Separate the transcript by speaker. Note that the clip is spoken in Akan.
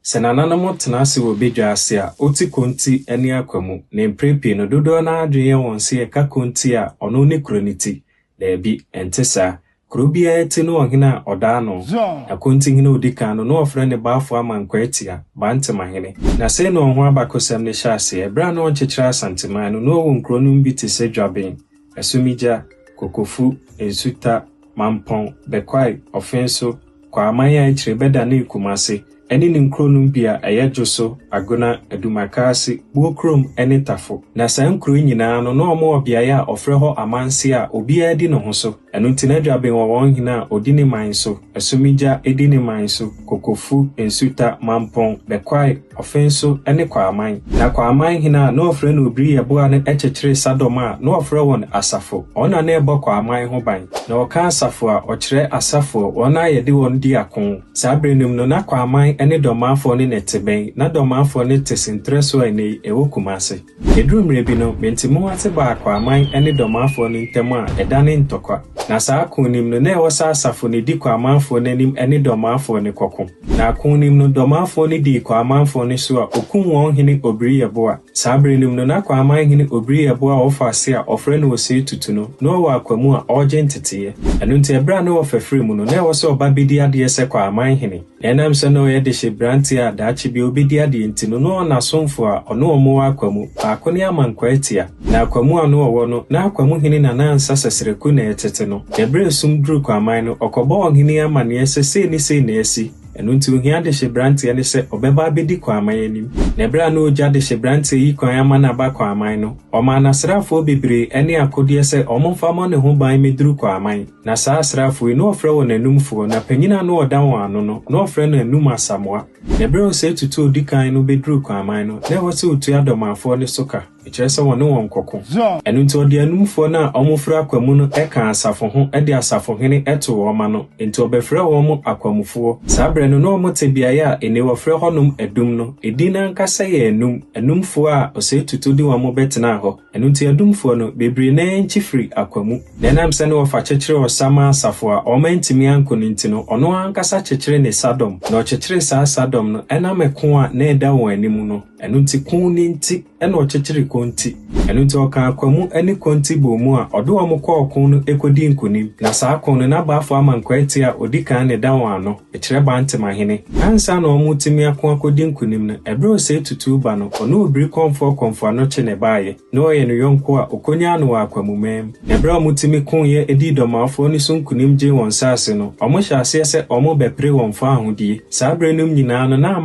Speaker 1: Senananamo tenase wo bedwa ase a oti konti ani akwamu ne mprepi no dodo na adweye won se ka konti a ono ne kroniti da bi entesa krobia eti no ohina oda no na konti hina odika no no ofre ne baafo amankwati a bantemahene na se no ho abakosam ne hyase ebra no onchechira asanteman no wo nkronum bi te se dwaben asumija kokofu ensuta mampon bekwai ofenso kwa amaya ichire beda ne ikumase eni ni nkronum bia eyejoso agona adumakasi buokrom eni tafo na sa nkro nyina no no omo obia ya ofre ho amanse a obi adi no ho so enu ntinadwa ben won hina odini manso asumija edini manso kokofu ensuta mampon bekwai ofenso eni kwa aman na kwa aman hina no ofre no obri yebo ane echechire sadoma no ofre won asafo ona na ebo kwa aman ho ban na oka asafo a ochire asafo ona yede won di akon sabrenum no na kwa aman ene domafo ne neteben na domafo ne tesintreso ene ewo kumase edrumre bi no mentimo ate ba kwa aman ene domafo ne ntemu a edane ntokwa na saa akunim no na ewo sa asafo ne di kwa amanfo nanim ene domafo ne kokko na akunim no domafo ne di kwa amanfo ne so a okun won hene obri yebo a sabrenum no na kwa aman hene obri yebo a ofase a ofre no ose tutu no wa akwamu a oje ntete enu nte ebra no ofefre mu no na ewo so oba bedi ade se kwa aman hene enam se no ye de shebranti a daachi bi obedi ade ntino no na somfo a ono omo akwamu akoni amankwati a na akwamu ano owo no na akwamu hene na nansa sesreku na etete no ebre sum dru kwa aman no okobo ohene amane sese ni se na esi enu nti ohia de shebranti ane se obeba abedi kwa aman anim na ebra no oja de shebranti yi kwa amana ba kwa aman no oma na srafo bebre ene akodi se omomfa mo ne ho ban medru kwa aman na saa srafo no ofre won anumfo na panyina no odan won ano no ofre no anum asamoa na ebra o se tutu odikan no bedru kwa aman no na wo se otu adomafo ne soka echese won won kokko enu nti odi anumfo na omofra akwamu no eka asafo ho ede asafo hene eto wo ma no nti obefra wo mo akwamufo sabre no no mo tebia ya ene wo frɛ honum adum no edina nkasa ye enumfo a ose tutu di wo mo betena ho enu nti adumfo no bebre na nchifri akwamu na nam se no wo fa chechire osama asafo a omantimi ankoni nti no ono ankasa chechire ne sadom na chechire sa sadom no enam eko a na eda wo animu no enu nti kun ni nti ena ochechire konti enu nti oka akwamu eni konti bomu a odo wo mo kwa okun no ekodi nkonim na sa akon no na baafo amankwati a odikan ne da wo ano echire bantemahene ansa na omutimi akon akodi nkonim no ebre ose tutu ba no ono obri konfo ano che ne baaye na oye no yonko a okonya no wa akwamu mem ebre omutimi kon ye edi domafo ni so nkonim je won sase no omo hyase se omo bepre won fa ahodie sa abrenum nyina no na